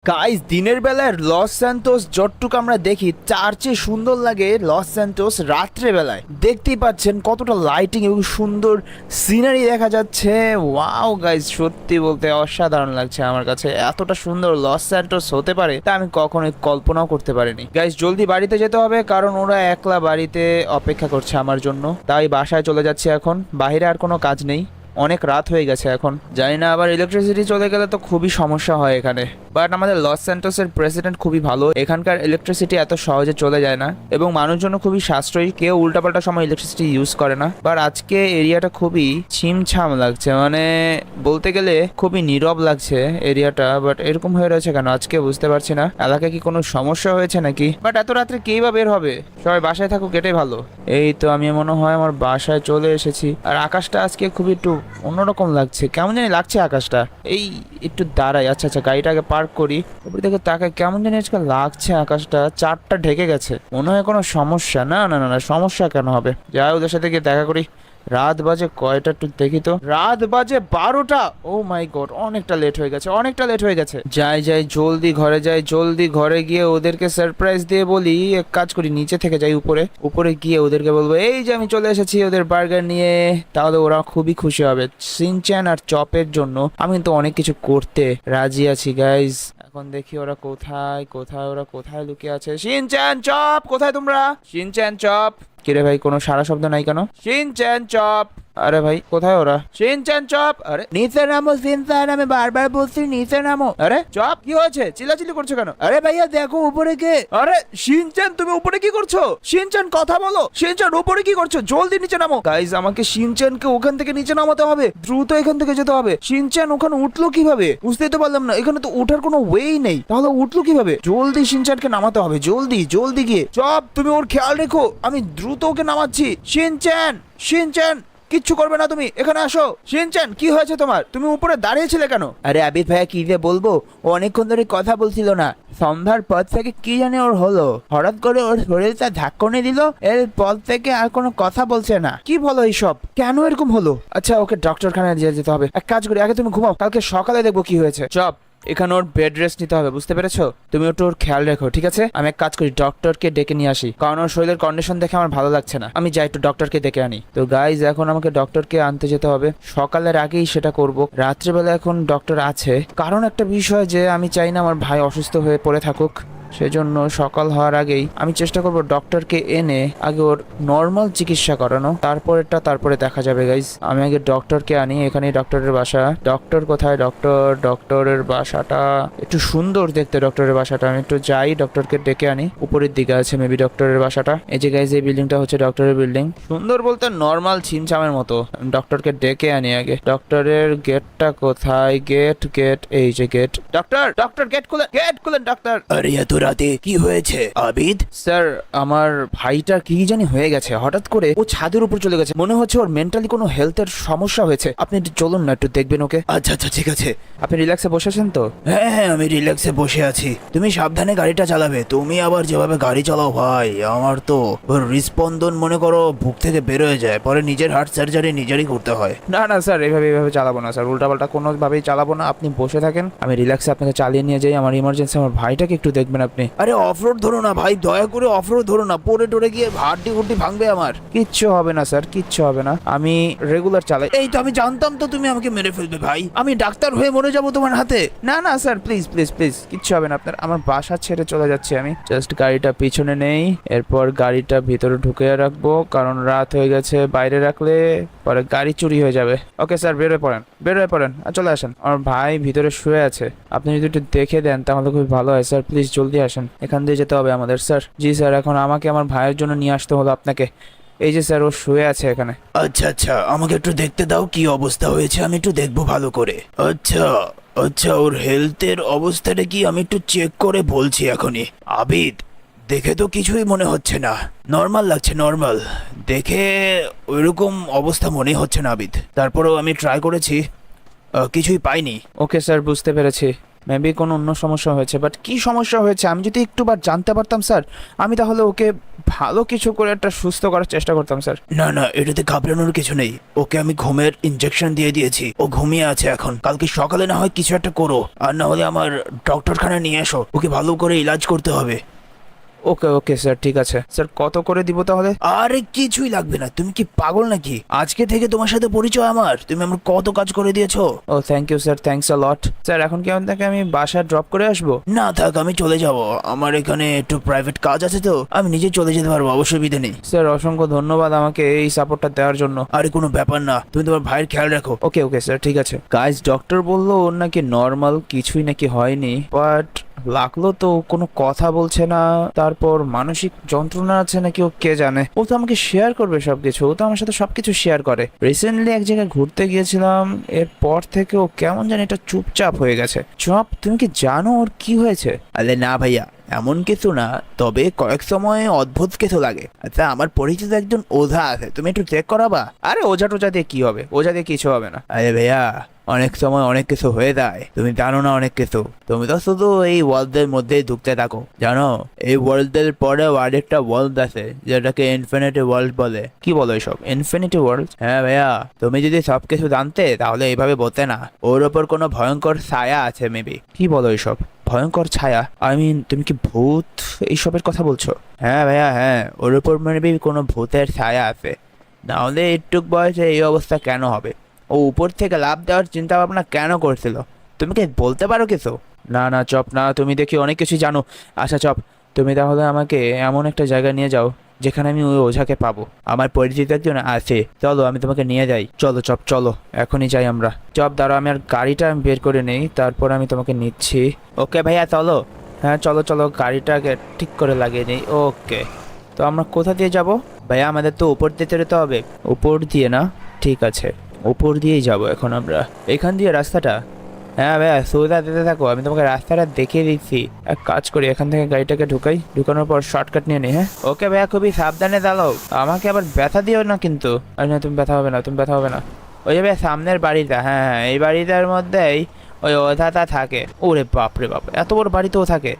Guys দিনের বেলায় loss Santos যতটুকু আমরা দেখি তার চেয়ে সুন্দর লাগে লস স্যান্টোস রাত্রে বেলায়। দেখতেই পাচ্ছেন কতটা লাইটিং এবং সুন্দর সিনারি দেখা যাচ্ছে। ওয়াও গাইস, সত্যি বলতে অসাধারণ লাগছে আমার কাছে। এতটা সুন্দর লস স্যান্টোস হতে পারে তা আমি কখনোই কল্পনাও করতে পারিনি। গাইস জলদি বাড়িতে যেতে হবে কারণ ওরা একলা বাড়িতে অপেক্ষা করছে আমার জন্য। তাই বাসায় চলে যাচ্ছি এখন, বাইরে আর কোনো কাজ নেই, অনেক রাত হয়ে গেছে এখন। জানি না আবার ইলেকট্রিসিটি চলে গেলে তো খুবই সমস্যা হয় এখানে। বাট আমাদের লস স্যান্টোসের প্রেসিডেন্ট খুবই ভালো, এখানকার ইলেকট্রিসিটি এত সহজে চলে যায় না এবং মানুষজন খুবই সাশ্রয়ী, কেউ উল্টাপাল্টা সময় ইলেকট্রিসিটি ইউজ করে না। বাট আজকে এরিয়াটা খুবই ছিমছাম লাগছে, মানে বলতে গেলে খুবই নীরব লাগছে এরিয়াটা। বাট এরকম হয়ে রয়েছে কেন আজকে বুঝতে পারছি না। এলাকায় কি কোনো সমস্যা হয়েছে নাকি? বাট এত রাত্রে কেই বা বের হবে? সবাই বাসায় থাকুক, এটাই ভালো। এই তো আমি মনে হয় আমার বাসায় চলে এসেছি। আর আকাশটা আজকে খুবই একটু অন্যরকম লাগছে, কেমন জানি লাগছে আকাশটা। এই একটু দাঁড়াই, আচ্ছা আচ্ছা গাড়িটাকে পার্ক করি, উপরে থেকে তাকাই, কেমন জানি আজকে লাগছে আকাশটা। চারটা ঢেকে গেছে, মনে হয় কোনো সমস্যা। না না না না, সমস্যা কেন হবে? যাই ওদের সাথে গিয়ে দেখা করি। রাত বাজে কয়টা একটু দেখি তো, রাত বাজে 12টা। ও মাই গড, অনেকটা লেট হয়ে গেছে, অনেকটা লেট হয়ে গেছে। যাই যাই জলদি ঘরে যাই, জলদি ঘরে গিয়ে ওদেরকে সারপ্রাইজ দিয়ে বলি। এক কাজ করি, নিচে থেকে যাই উপরে, উপরে গিয়ে ওদেরকে বলবো এই যে আমি চলে এসেছি ওদের বার্গার নিয়ে। তাহলে ওরা খুবই খুশি হবে। সিনচ্যান আর চপের জন্য আমি কিন্তু অনেক কিছু করতে রাজি আছি গাইজ। এখন দেখি ওরা কোথায় কোথায়, ওরা কোথায় লুকিয়ে আছে। শিনচ্যান চপ, কোথায় তোমরা? শিনচ্যান চপ, কিরে ভাই কোনো সারা শব্দ নাই কেন? শিনচ্যান চপ, আরে ভাই কোথায় ওরা? শিনচ্যান চপ, আরে নিচে নামো শিনচ্যান, আমি বারবার বলছি নিচে নামো। আরে চপ কি হয়েছে, চিল্লাচিল্লি করছো কেন? আরে ভাইয়া দেখো উপরে কে। আরে শিনচ্যান তুমি উপরে কি করছো? শিনচ্যান কথা বলো, শিনচ্যান উপরে কি করছো? জলদি নিচে নামো। গাইজ আমাকে শিনচ্যানকে ওখান থেকে নিচে নামাতে হবে, দ্রুত এখান থেকে যেতে হবে। শিনচ্যান ওখানে উঠলো কিভাবে বুঝতেই তো পারলাম না, এখানে তো ওঠার কোনো ওয়েই নেই, তাহলে উঠলো কিভাবে? জলদি শিনচ্যানকে নামাতে হবে, জলদি জলদি গিয়ে। চপ তুমি ওর খেয়াল রেখো, আমি দ্রুত ওকে নামাচ্ছি। শিনচ্যান, শিনচ্যান কিচ্ছু করবে না তুমি, এখানে আসো। শিনচ্যান কি হয়েছে তোমার, তুমি উপরে দাঁড়িয়েছিলে কেন? আরে আবিদ ভাইয়া কি যে বলবো, ও অনেকক্ষণ ধরে কথা বলছিল না। সন্ধ্যার পর থেকে কি জানি ওর হলো, হঠাৎ করে ওর শরীরটা ধাক্কনে দিল, এর পর থেকে আর কোনো কথা বলছে না। কি বলো এইসব, কেন এরকম হলো? আচ্ছা ওকে ডক্টরখানায় দিয়ে যেতে হবে। এক কাজ করি, আগে তুমি ঘুমাও, কালকে সকালে দেখবো কি হয়েছে। চপ এখানে ওর বেড রেস্ট নিতে হবে, বুঝতে পেরেছো? তুমি একটু ওর খেয়াল রেখো, ঠিক আছে? আমি এক কাজ করি, ডক্টরকে ডেকে নিয়ে আসি, কারণ ওর শরীরের কন্ডিশন দেখে আমার ভালো লাগছে না। আমি যাই একটু ডক্টরকে ডেকে আনি। তো গাইজ এখন আমাকে ডক্টরকে আনতে যেতে হবে, সকালের আগেই সেটা করব। রাত্রেবেলা এখন ডক্টর আছে, কারণ একটা বিষয় যে আমি চাই না আমার ভাই অসুস্থ হয়ে পড়ে থাকুক। সেজন্য সকাল হওয়ার আগেই আমি চেষ্টা করব ডক্টরকে এনে আগে ওর নর্মাল চিকিৎসা করানো, তারপরে দেখা যাবে গাইজ। আমি আগে ডক্টরকে আনি, এখানে ডক্টরের বাসা। ডক্টর কোথায়? ডক্টরের বাসাটা একটু সুন্দর দেখতে, ডক্টরের বাসাটা। আমি একটু যাই, ডক্টরকে ডেকে আনি। উপরের দিকে আছে মেবি ডক্টরের বাসাটা। এই যে গাইজ এই বিল্ডিংটা হচ্ছে ডক্টরের বিল্ডিং, সুন্দর বলতে নর্মাল ছিমছামের মতো। ডক্টরকে ডেকে আনি আগে। ডক্টরের গেটটা কোথায়? গেট গেট, এই যে গেট। ডক্টর ডক্টর গেট খুলেন, গেট খুলেন ডক্টর। আরে এত রাতে কি হয়েছে আবিদ? স্যার আমার ভাইটার কি জানি হয়ে গেছে, হঠাৎ করে ও ছাদের উপর চলে গেছে, মনে হচ্ছে ওর মেন্টালি কোনো হেলথের সমস্যা হয়েছে। আপনি একটু চলুন না, একটু দেখবেন ওকে। আচ্ছা আচ্ছা ঠিক আছে। আপনি রিল্যাক্সে বসেছেন তো? হ্যাঁ হ্যাঁ আমি রিল্যাক্সে বসে আছি। তুমি সাবধানে গাড়িটা চালাবে। তুমি আবার যেভাবে গাড়ি চালাও ভাই, আমার তো ওর হৃদস্পন্দন মনে করো বুক থেকে বের হয়ে যায়, পরে নিজের হার্ট সার্জারি নিজেরই করতে হয়। না না স্যার, এইভাবে চালাবো না স্যার, উল্টাপাল্টা কোনোভাবেই চালাবো না। আপনি বসে থাকেন, আমি রিল্যাক্সে আপনাকে চালিয়ে নিয়ে যাই। আমার ইমার্জেন্সি, আমার ভাইটাকে একটু দেখবেন আপনি। আরে অফরোড ধরো না ভাই, দয়া করে অফরোড ধরো না, পড়ে টরে গিয়ে হাড্ডি গুড্ডি ভাঙবে আমার। কিচ্ছু হবে না স্যার, কিচ্ছু হবে না, আমি রেগুলার চালাই। এই তো আমি জানতাম তো তুমি আমাকে মেরে ফেলবে ভাই, আমি ডাক্তার হয়ে মরে যাবো তোমার হাতে। না না স্যার, প্লিজ প্লিজ প্লিজ, কিচ্ছু হবে না আপনার। আমার বাসা ছেড়ে চলে যাচ্ছি আমি, জাস্ট গাড়িটা পিছনে নেই, এরপর গাড়িটা ভিতরে ঢুকে রাখবো, কারণ রাত হয়ে গেছে, বাইরে রাখলে পরে গাড়ি চুরি হয়ে যাবে। ওকে স্যার, বের হয়ে পড়েন, বের হয়ে পড়েন, আর চলে আসেন। আমার ভাই ভিতরে শুয়ে আছে, আপনি যদি একটু দেখে দেন তাহলে খুবই ভালো হয় স্যার, প্লিজ জলদি আসেন, এখান দিয়ে যেতে হবে আমাদের। স্যার জি স্যার, এখন আমাকে আমার ভাইয়ের জন্য নিয়ে আসতে হলো আপনাকে। এই যে স্যার ও শুয়ে আছে এখানে। আচ্ছা আচ্ছা আমাকে একটু দেখতে দাও কি অবস্থা হয়েছে, আমি একটু দেখবো ভালো করে। আচ্ছা আচ্ছা ওর হেলথের অবস্থাটা কি আমি একটু চেক করে বলছি এখনই। আবিদ দেখে তো কিছুই মনে হচ্ছে না, নর্মাল লাগছে, নর্মাল দেখে ওইরকম অবস্থা মনে হচ্ছে না আবিদ। তারপরেও আমি ট্রাই করেছি, কিছুই পাইনি। ওকে স্যার, বুঝতে পেরেছি। মেবি কোনো অন্য সমস্যা হয়েছে, বাট কি সমস্যা হয়েছে আমি যদি একটুবার জানতে পারতাম স্যার, আমি তাহলে ওকে ভালো কিছু করে একটা সুস্থ করার চেষ্টা করতাম স্যার। না না, এটাতে ঘাবড়ানোর কিছু নেই। ওকে আমি ঘুমের ইনজেকশন দিয়ে দিয়েছি, ও ঘুমিয়ে আছে এখন। কালকে সকালে না হয় কিছু একটা করো, আর না হলে আমার ডক্টরখানা নিয়ে এসো, ওকে ভালো করে ইলাজ করতে হবে। ওকে ওকে স্যার, ঠিক আছে স্যার। কত করে দিব তাহলে? আরে কিছুই লাগবে না, তুমি কি পাগল নাকি? আজকে থেকে তোমার সাথে পরিচয় আমার, তুমি আমার কত কাজ করে দিয়েছো। Oh thank you sir, thanks a lot sir. এখন কি আপনাকে আমি বাসায় ড্রপ করে আসবো? না থাক, আমি চলে যাব, আমার এখানে একটু প্রাইভেট কাজ আছে তো, আমি নিজে চলে যেতে পারবো, অসুবিধা নেই। স্যার অসংখ্য ধন্যবাদ আমাকে এই সাপোর্টটা দেওয়ার জন্য। আরে কোনো ব্যাপার না, তুমি তোমার ভাইয়ের খেয়াল রাখো। ওকে ওকে স্যার, ঠিক আছে। গাইস, ডক্টর বললো ওর নাকি নর্মাল কিছুই নাকি হয়নি, বাট লাগলো তো কোনো কথা বলছে না, তারপর মানসিক যন্ত্রণা আছে নাকি ও কে জানে। ও তো আমাকে শেয়ার করবে সবকিছু, ও তো আমার সাথে সবকিছু শেয়ার করে। রিসেন্টলি এক জায়গায় ঘুরতে গিয়েছিলাম, এরপর থেকে ও কেমন জানি এটা চুপচাপ হয়ে গেছে। চপ, তুমি কি জানো ওর কি হয়েছে? আরে না ভাইয়া, এমন কিছু না, তবে কয়েক সময় অদ্ভুত কিছু লাগে। আচ্ছা, আমার পরিচিত একজন ওঝা আছে, তুমি একটু চেক করাবা? আরে ওঝা টোঝা দিয়ে কি হবে, ওঝা দিয়ে কিছু হবে না। আরে ভাইয়া, অনেক সময় অনেক কিছু হয়ে যায়, তুমি জানো না অনেক কিছু। তুমি তো শুধু এই ওয়ার্ল্ডের মধ্যেই ঢুকতে থাকো, জানো এই ওয়ার্ল্ডের পরেও আরেকটা ওয়ার্ল্ড আছে যেটাকে ইনফিনিটি ওয়ার্ল্ড বলে। কি বলো এসব? Infinity world? হ্যাঁ ভাইয়া, তুমি যদি সবকিছু জানতে তাহলে এইভাবে বলতে না। ওর ওপর কোনো ভয়ঙ্কর ছায়া আছে মেবি। কি বলো এসব? ভয়ঙ্কর ছায়া? আই মিন, তুমি কি ভূত এইসবের কথা বলছো? হ্যাঁ ভাইয়া হ্যাঁ, ওর ওপর মেবি কোনো ভূতের ছায়া আছে, নাহলে একটুক বয়সে এই অবস্থা কেন হবে? ও উপর থেকে লাফ দেওয়ার চিন্তা ভাবনা কেন করছিল? তুমি কি বলতে পারো কিছু? না না চপ, না, তুমি দেখি অনেক কিছু জানো। আচ্ছা চপ, তুমি তাহলে আমাকে এমন একটা জায়গায় নিয়ে যাও যেখানে আমি ওই ওঝাকে পাবো। আমার পরিচিত একজন আছে, চলো আমি তোমাকে নিয়ে যাই। চলো চপ, চলো এখনই যাই আমরা। চপ দাঁড়াও, আমি আর গাড়িটা আমি বের করে নেই, তারপর আমি তোমাকে নিচ্ছি। ওকে ভাইয়া চলো। হ্যাঁ চলো চলো, গাড়িটাকে ঠিক করে লাগিয়ে নিই। ওকে, তো আমরা কোথা দিয়ে যাব? ভাইয়া আমাদের তো উপর দিয়ে যেতে হবে। উপর দিয়ে না? ঠিক আছে, উপর দিয়েই যাব এখন আমরা। এখান দিয়ে রাস্তাটা? হ্যাঁ ভাইয়া, সোজা যেতে থাকো, আমি তোমাকে রাস্তাটা দেখিয়ে দিচ্ছি। এক কাজ করি, এখান থেকে গাড়িটাকে ঢুকাই, ঢুকানোর পর শর্টকাট নিয়ে নিই। হ্যাঁ ওকে ভাইয়া, খুবই সাবধানে চালাও। আমাকে আবার ব্যথা দিও না কিন্তু। আরে না, তুমি ব্যথা হবে না, তুমি ব্যথা হবে না। ওই যে ভাইয়া সামনের বাড়িটা, হ্যাঁ হ্যাঁ, এই বাড়িটার মধ্যেই ওই ওঝাটা থাকে। ওরে বাপ রে বাপ, এত বড় বাড়িতেও থাকে?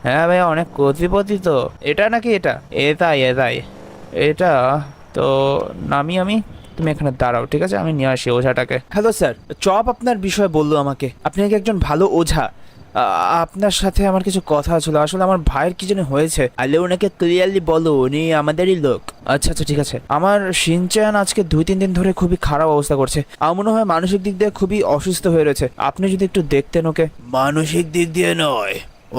হ্যাঁ ভাইয়া, অনেক কোটিপতি তো। এটা নাকি এটা? এটাই এটাই। এটা তো নামি আমি। তুমি এখানে দাঁড়াও, ঠিক আছে, আমি নিয়ে আসি ওঝাটাকে। হ্যালো স্যার, চপ আপনার বিষয়ে বললো আমাকে, আপনি নাকি একজন ভালো ওঝা। আপনার সাথে আমার কিছু কথা ছিল, আসলে আমার ভাইয়ের কি যেন হয়েছে। আলে ওনাকে ক্লিয়ারলি বলো, উনি আমাদেরই লোক। আচ্ছা আচ্ছা ঠিক আছে। আমার শিনচ্যান আজকে 2-3 দিন ধরে খুবই খারাপ অবস্থা করছে, আমার মনে হয় মানসিক দিক দিয়ে খুবই অসুস্থ হয়ে রয়েছে। আপনি যদি একটু দেখতেন ওকে। মানসিক দিক দিয়ে নয়,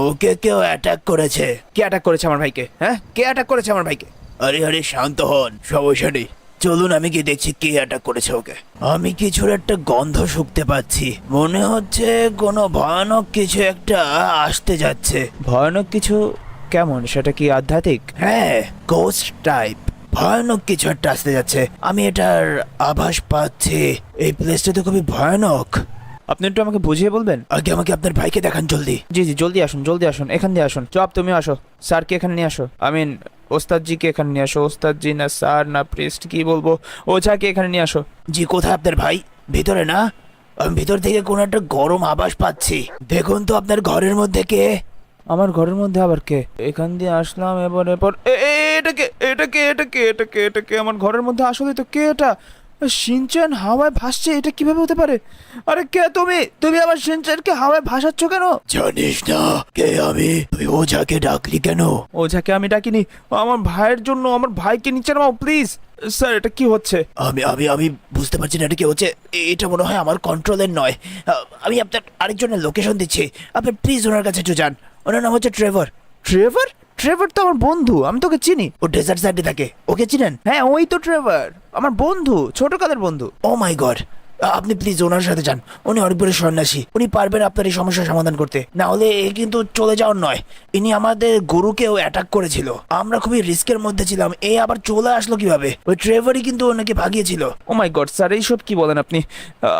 ওকে কেউ অ্যাটাক করেছে। কে অ্যাটাক করেছে আমার ভাইকে? হ্যাঁ, কে অ্যাটাক করেছে আমার ভাইকে? আরে আরে শান্ত হন, সমস্যা নেই, চলুন আমি কি দেখছি কে অ্যাটাক করেছে ওকে। আমি কিছুর একটা গন্ধ শুকতে পাচ্ছি, মনে হচ্ছে কোনো ভয়ানক কিছু একটা আসতে যাচ্ছে। ভয়ানক কিছু? কেমন, সেটা কি আধ্যাত্মিক? হ্যাঁ, গোস্ট টাইপ, ভয়ানক কিছু একটা আসতে যাচ্ছে, আমি এটার আভাস পাচ্ছি। এই প্লেসটা তো খুবই ভয়ানক। আপনি একটু আমাকে বুঝিয়ে বলবেন? আগে আমাকে আপনার ভাইকে দেখান জলদি। জি জি, জলদি আসুন, জলদি আসুন, এখান দিয়ে আসুন। চপ তুমি আসো, স্যারকে এখানে নিয়ে আসো। আই মিন ওস্তাদজিকে এখানে নিয়ে আসো। ওস্তাদজি না স্যার না প্রিস্ট কি বলবো, ওঝাকে এখানে নিয়ে আসো। জি, কোথায় আপনার ভাই? ভিতরে না? আমি ভিতর থেকে কোনো একটা গরম আভাস পাচ্ছি। দেখুন তো আপনার ঘরের মধ্যে কে? আমার ঘরের মধ্যে আবার কে? এখান দিয়ে আসলাম, এরপর এটাকে এটাকে এটাকে এটাকে এটাকে আমার ঘরের মধ্যে আসলে তো কে এটা? শিনচ্যান হাওয়ায় ভাসছে, এটা কিভাবে হতে পারে? আরে কে তুমি? তুমি আবার শিনচ্যানকে হাওয়ায় ভাসাচ্ছ কেন? জানিস না কে আমি? তুই ওঝাকে ডাকলি কেন? ওঝাকে আমি ডাকিনি, আমার ভাইয়ের জন্য। আমার ভাইকে নিচে নামাও প্লিজ। স্যার এটা কি হচ্ছে? আমি আমি আমি বুঝতে পারছি না এটা কি হচ্ছে। এটা মনে হয় আমার কন্ট্রোলের নয়। আমি আপনার আরেকজনের লোকেশন দিচ্ছি, আপনি প্লিজ ওনার কাছে একটু যান। ওনার নাম হচ্ছে ট্রেভর। ট্রেভার? ট্রেভার তো আমার বন্ধু, আমি তোকে চিনি। ও ডেজার্ট সাইডে থাকে, ওকে চিনেন? হ্যাঁ ওই তো ট্রেভার, আমার বন্ধু, ছোটকালের বন্ধু। ও মাই গড, আপনি প্লিজ ওনার সাথে যান। উনি অনেক বড় সন্ন্যাসী, উনি পারবেন আপনার এই সমস্যার সমাধান করতে। না হলে এ কিন্তু চলে যাওয়ার নয়। ইনি আমাদের গুরুকেও অ্যাটাক করেছিল, আমরা খুবই রিস্কের মধ্যে ছিলাম, এ আবার চলে আসলো কিভাবে? ওই ট্রেভারই কিন্তু ওনাকে ভাগিয়েছিল। ও মাই গড স্যার, এইসব কি বলেন আপনি?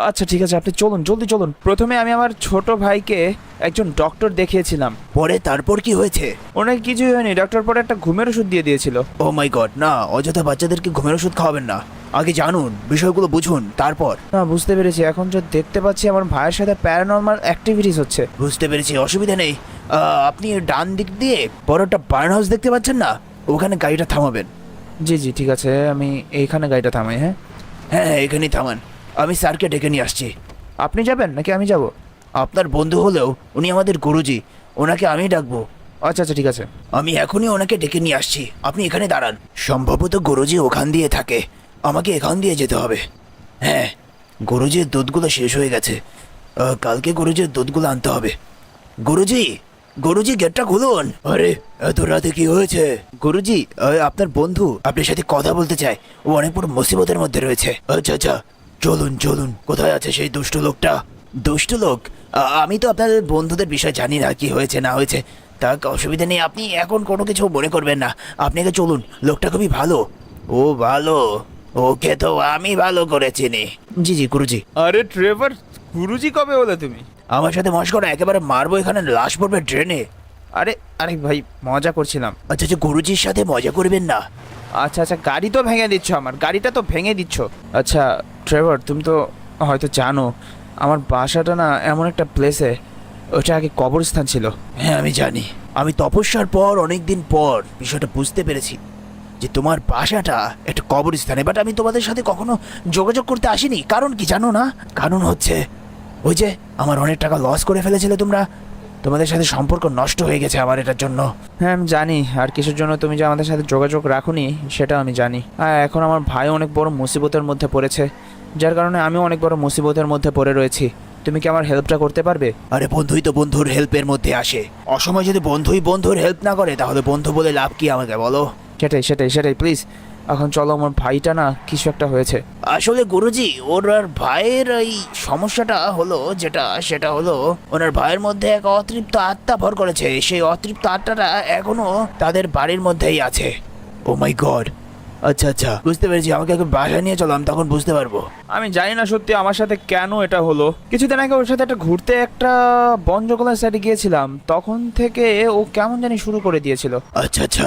আচ্ছা ঠিক আছে, আপনি চলুন, জলদি চলুন। প্রথমে আমি আমার ছোট ভাইকে একজন ডক্টর দেখিয়েছিলাম। পরে তারপর কি হয়েছে? ওনাকে কিছুই হয়নি, ডক্টর পরে একটা ঘুমের ওষুধ দিয়ে দিয়েছিল। ও মাই গড, না, অযথা বাচ্চাদেরকে ঘুমের ওষুধ খাওয়াবেন না। আগে জানুন, বিষয়গুলো বুঝুন, তারপর। না, বুঝতে পেরেছি। এখন যে দেখতে পাচ্ছি আমার ভাইয়ের সাথে প্যারানর্মাল অ্যাক্টিভিটিস হচ্ছে। বুঝতে পেরেছি, অসুবিধা নেই। আপনি ডান দিক দিয়ে বড় একটা বার্ন হাউস দেখতে পাচ্ছেন না, ওখানে গাড়িটা থামাবেন। জি জি, ঠিক আছে, আমি এইখানে গাড়িটা থামাই। হ্যাঁ হ্যাঁ, এখানেই থামান। আমি স্যারকে ডেকে নিয়ে আসছি। আপনি যাবেন নাকি আমি যাব? আপনার বন্ধু হলেও উনি আমাদের গুরুজি, ওনাকে আমি ডাকবো। আচ্ছা আচ্ছা, ঠিক আছে। আমি এখনই ওনাকে ডেকে নিয়ে আসছি, আপনি এখানে দাঁড়ান। সম্ভবত গুরুজি ওখান দিয়ে থাকে, আমাকে এখান দিয়ে যেতে হবে। হ্যাঁ, গুরুজির দুধগুলো শেষ হয়ে গেছে, কালকে গুরুজির দুধগুলো আনতে হবে। গুরুজি, গুরুজি গেটটা খুলুন। আরে এত রাতে কি হয়েছে? গুরুজি, আপনার বন্ধু আপনার সাথে কথা বলতে চায়, ও অনেক বড় মুসিবতের মধ্যে রয়েছে। আচ্ছা আচ্ছা, চলুন চলুন। কোথায় আছে সেই দুষ্ট লোকটা? দুষ্ট লোক? আমি তো আপনাদের বন্ধুদের বিষয় জানি না, কি হয়েছে না হয়েছে। তা অসুবিধা নেই, আপনি এখন কোনো কিছু মনে করবেন না। আপনাকে চলুন, লোকটা খুবই ভালো। ও ভালো? ওকে তো আমি ভালো করে চিনি। জি জি গুরুজি। আরে ট্রেভার, গুরুজি কবে হলে তুমি? আমার সাথে মস্করা, একেবারে মারবো, এখানে লাশ পড়বে ড্রেনে। আরে আরে ভাই, মজা করছিলাম। আচ্ছা আচ্ছা, গুরুজির সাথে মজা করবেন না। আচ্ছা আচ্ছা, গাড়ি তো ভেঙে দিচ্ছ, আমার গাড়িটা তো ভেঙে দিচ্ছ। আচ্ছা ট্রেভার, তুমি তো হয়তো জানো আমার বাসাটা না এমন একটা প্লেসে, ওটা আগে কবরস্থান ছিল। হ্যাঁ আমি জানি, আমি তপস্যার পর অনেক দিন পর বিষয়টা বুঝতে পেরেছি যে তোমার বাসাটা একটা কবরস্থানে। বাট আমি তোমাদের সাথে কখনো যোগাযোগ করতে আসিনি। কারণ কি জানো না? কারণ হচ্ছে ওই যে আমার অনেক টাকা লস করে ফেলেছিলে তোমরা, তোমাদের সাথে সম্পর্ক নষ্ট হয়ে গেছে আমার এটার জন্য। হ্যাঁ আমি জানি, আর কিসের জন্য তুমি যে আমাদের সাথে যোগাযোগ রাখোনি সেটা আমি জানি। আর এখন আমার ভাই অনেক বড় মুসিবতের মধ্যে পড়েছে, যার কারণে আমিও অনেক বড় মুসিবতের মধ্যে পড়ে রয়েছি। তুমি কি আমার হেল্পটা করতে পারবে? আরে বন্ধুই তো বন্ধুর হেল্পের মধ্যে আসে, অসময় যদি বন্ধুই বন্ধুর হেল্প না করে তাহলে বন্ধু বলে লাভ কি আমাকে বলো? সেটাই সেটাই সেটাই, প্লিজ এখন চলো, আমার ভাইটা না কিছু একটা হয়েছে। আসলে গুরুজি, ওর আর ভাইয়ের এই সমস্যাটা হলো যেটা, সেটা হলো ওনার ভাইয়ের মধ্যে এক অতৃপ্ত আত্মা ভর করেছে। সেই অতৃপ্ত আত্মাটা এখনো তাদের বাড়ির মধ্যেই আছে। ও মাই গড। আচ্ছা আচ্ছা, বুঝতে পেরেছি। আমাকে একটু বাসায় নিয়ে চলো, আমি তখন বুঝতে পারবো। আমি জানি না সত্যি আমার সাথে কেন এটা হলো। কিছুদিন আগে ওর সাথে একটা ঘুরতে একটা বন জঙ্গলের সাইডে গিয়েছিলাম, তখন থেকে ও কেমন জানি শুরু করে দিয়েছিল। আচ্ছা আচ্ছা,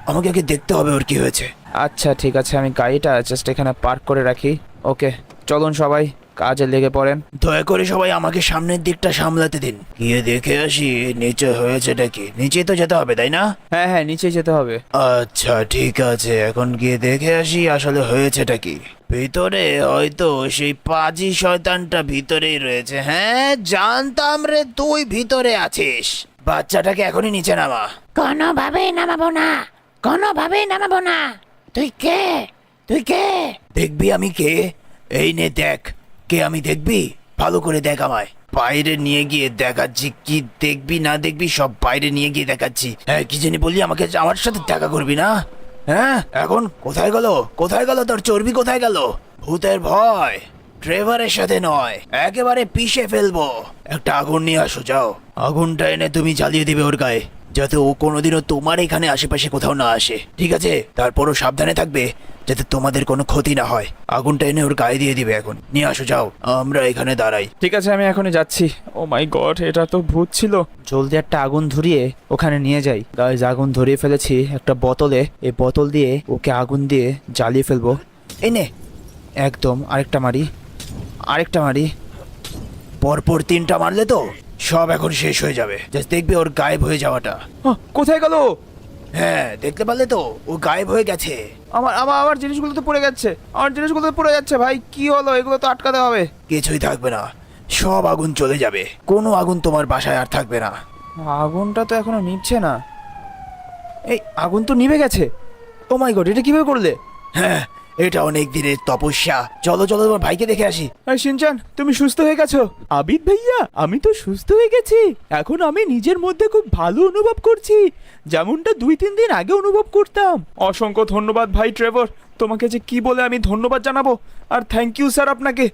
আমাকে আগে দেখতে হবে ওর কি হয়েছে। আচ্ছা ঠিক আছে, আমি গাড়িটা জাস্ট এখানে পার্ক করে রাখি। ওকে, চলুন সবাই কাজে লেগে পড়েন। দয়া করে সবাই আমাকে সামনের দিকটা সামলাতে দিন, গিয়ে দেখে আসি নিচে হয়েছেটা কি। নিচে তো যেতে হবে তাই না? হ্যাঁ হ্যাঁ, নিচে যেতে হবে। আচ্ছা ঠিক আছে, এখন গিয়ে দেখে আসি আসলে হয়েছেটা কি। ভিতরে হয়তো সেই পাজি শয়তানটা ভিতরেই রয়েছে। হ্যাঁ জানতাম রে তুই ভিতরে আছিস। বাচ্চাটাকে এখনই নিচে নামা। কোনোভাবেই নামাবো না, কোনোভাবেই নামাবো না। তুই কে? তুই কে? দেখবি আমি কে? এই নে দেখ কে আমি, দেখবি? ভালো করে দেখ আমায়। বাইরে নিয়ে গিয়ে দেখাচ্ছি, কি দেখবি না দেখবি সব বাইরে নিয়ে গিয়ে দেখাচ্ছি। হ্যাঁ কি জানি বললি, আমাকে আমার সাথে দেখা করবি না? হ্যাঁ এখন কোথায় গেল, কোথায় গেল তোর চর্বি, কোথায় গেল? ভূতের ভয় ড্রাইভারের সাথে নয়, একেবারে পিষে ফেলবো। একটা আগুন নিয়ে আসো, যাও। আগুনটা এনে তুমি জ্বালিয়ে দিবে ওর গায়ে, যাতে ও কোনোদিনও তোমার এখানে আশেপাশে কোথাও না আসে, ঠিক আছে? তারপরও সাবধানে থাকবে যাতে তোমাদের কোনো ক্ষতি না হয়। আগুনটা এনে ওর গায়ে দিয়ে দিবে, এখন নিয়ে আসো, যাও। আমরা এখানে দাঁড়াই। ঠিক আছে, আমি এখনই যাচ্ছি। ও মাই গড, এটা তো ভূত ছিল। জলদি একটা আগুন ধরিয়ে ওখানে নিয়ে যাই। গাইজ, আগুন ধরিয়ে ফেলেছি একটা বোতলে। এই বোতল দিয়ে ওকে আগুন দিয়ে জ্বালিয়ে ফেলবো। এই নে। একদম, আরেকটা মারি, আরেকটা মারি। পরপর 3টা মারলে তো সব এখন শেষ হয়ে যাবে। জাস্ট দেখবে ওর গায়েব হয়ে যাওয়াটা। কোথায় গেল? হ্যাঁ দেখতে পারলে তো, ও গায়েব হয়ে গেছে। আমার আমার আমার জিনিসগুলো তো পড়ে যাচ্ছে, আমার জিনিসগুলো তো পড়ে যাচ্ছে। ভাই কি হলো? এগুলো তো আটকাতে হবে। কিছুই থাকবে না, সব আগুন চলে যাবে। কোনো আগুন তোমার বাসায় আর থাকবে না। আগুনটা তো এখনো নিভছে না। এই আগুন তো নিভে গেছে। ও মাই গড, এটা কিভাবে করলে? হ্যাঁ, এটা অনেক দিনের তপস্যা। চলো চলো, তোমার ভাইকে দেখে আসি। শিনচান, তুমি সুস্থ হয়ে গেছো? আবিদ ভাইয়া, আমি তো সুস্থ হয়ে গেছি। এখন আমি নিজের মধ্যে খুব ভালো অনুভব করছি, যেমনটা 2-3 দিন আগে অনুভব করতাম। অসংখ্য ধন্যবাদ ভাই ট্রেভর, তোমাকে যে কি বলে আমি ধন্যবাদ জানাবো। আর থ্যাংক ইউ স্যার আপনাকে।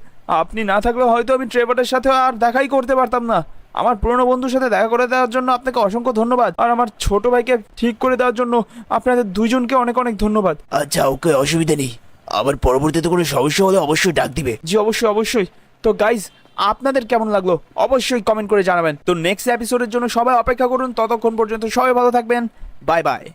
আপনি না থাকলে হয়তো আমি ট্রেভরের সাথে আর দেখাই করতে পারতাম না। আমার পুরনো বন্ধুর সাথে দেখা করে দেওয়ার জন্য আপনাকে অসংখ্য ধন্যবাদ, আর আমার ছোট ভাইকে ঠিক করে দেওয়ার জন্য আপনাদের দুইজনকে অনেক অনেক ধন্যবাদ। আচ্ছা ওকে, অসুবিধা নেই। আবার পরবর্তীতে কোনো সমস্যা হলে অবশ্যই ডাক দিবে। জি অবশ্যই অবশ্যই। তো গাইজ, আপনাদের কেমন লাগলো অবশ্যই কমেন্ট করে জানাবেন। তো নেক্সট এপিসোডের জন্য সবাই অপেক্ষা করুন। ততক্ষণ পর্যন্ত সবাই ভালো থাকবেন। Bye bye.